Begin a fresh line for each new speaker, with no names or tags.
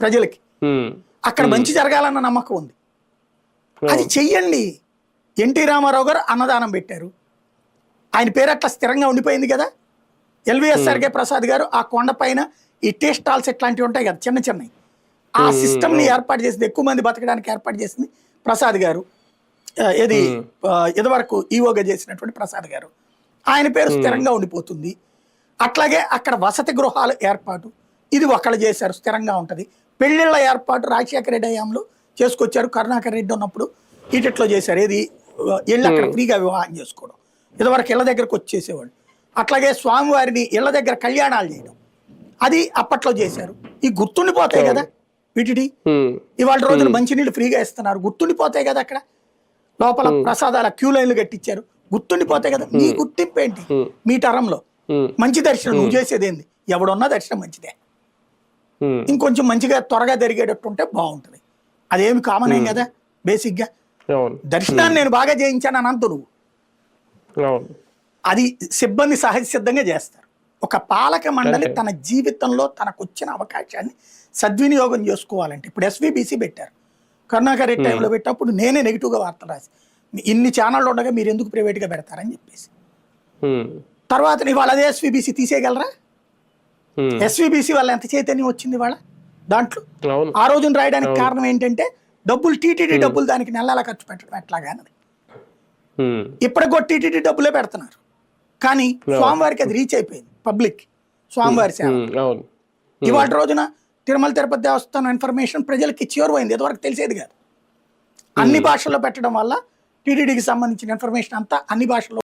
ప్రజలకి. అక్కడ మంచి జరగాలన్న నమ్మకం ఉంది. అది చెయ్యండి. ఎన్టీ రామారావు గారు అన్నదానం పెట్టారు, ఆయన పేరు అట్లా స్థిరంగా ఉండిపోయింది కదా. ఎల్విఎస్ఆర్కే ప్రసాద్ గారు ఆ కొండ పైన ఈ టీ స్టాల్స్ ఇట్లాంటివి ఉంటాయి కదా చిన్న చిన్నవి, ఆ సిస్టమ్ని ఏర్పాటు చేసింది, ఎక్కువ మంది బతకడానికి ఏర్పాటు చేసింది ప్రసాద్ గారు. ఇది ఇదివరకు ఈవోగా చేసినటువంటి ప్రసాద్ గారు, ఆయన పేరు స్థిరంగా ఉండిపోతుంది. అట్లాగే అక్కడ వసతి గృహాల ఏర్పాటు ఇది ఒకళ్ళు చేశారు, స్థిరంగా ఉంటుంది. పెళ్లిళ్ళ ఏర్పాటు రాజశేఖర రెడ్డి హయాంలో చేసుకొచ్చారు, కరుణాకర్ రెడ్డి ఉన్నప్పుడు ఈటిట్లో చేశారు. ఏది ఇళ్ళు అక్కడ ఫ్రీగా వివాహం చేసుకోవడం, ఇదివరకు ఇళ్ళ దగ్గరకు వచ్చేసేవాళ్ళు. అట్లాగే స్వామివారిని ఇళ్ళ దగ్గర కళ్యాణాలు చేయడం, అది అప్పట్లో చేశారు. ఈ గుర్తుండిపోతాయి కదా వీటిని. ఇవాళ రోజున మంచినీళ్ళు ఫ్రీగా ఇస్తున్నారు, గుర్తుండిపోతాయి కదా. అక్కడ లోపల ప్రసాదాల క్యూ లైన్లు కట్టించారు, గుర్తుండిపోతాయి కదా. నీ గుర్తింపు ఏంటి మీ తరంలో? మంచి దర్శనం నువ్వు చేసేది ఏంది? ఎవడున్నా దర్శనం మంచిదే, ఇంకొంచెం మంచిగా త్వరగా జరిగేటట్టు ఉంటే బాగుంటుంది. అదేమి కామన్ ఏం కదా బేసిక్ గా. దర్శనాన్ని నేను బాగా చేయించాను అని అంటూ నువ్వు, అది సిబ్బంది సహజ సిద్ధంగా చేస్తారు. ఒక పాలక మండలి తన జీవితంలో తనకు వచ్చిన అవకాశాన్ని సద్వినియోగం చేసుకోవాలంటే, ఇప్పుడు ఎస్విబిసి పెట్టారు, కరుణాకర్ రెడ్డి టైంలో పెట్టినప్పుడు నేనే నెగిటివ్గా వార్తలు రాసి, ఇన్ని ఛానళ్ళు ఉండగా మీరు ఎందుకు ప్రైవేట్గా పెడతారని చెప్పేసి. తర్వాత ఇవాళ అదే ఎస్విబిసి తీసేయగలరా? ఎస్విబిసి వల్ల ఎంత చైతన్యం వచ్చింది వాళ్ళ దాంట్లో. ఆ రోజున రాయడానికి కారణం ఏంటంటే డబ్బులు, టీటీడీ డబ్బులు దానికి నెలలా ఖర్చు పెట్టడం ఎట్లాగా అన్నది. ఇప్పటికి కూడా టీటీడీ డబ్బులే పెడుతున్నారు, కానీ స్వామివారికి అది రీచ్ అయిపోయింది పబ్లిక్, స్వామివారి సేవ. ఇవాళ రోజున తిరుమల తిరుపతి దేవస్థానం ఇన్ఫర్మేషన్ ప్రజలకి చేరువైంది, ఇదివరకు తెలిసేది కాదు. అన్ని భాషల్లో పెట్టడం వల్ల టీటీడీకి సంబంధించిన ఇన్ఫర్మేషన్ అంతా అన్ని భాషల్లో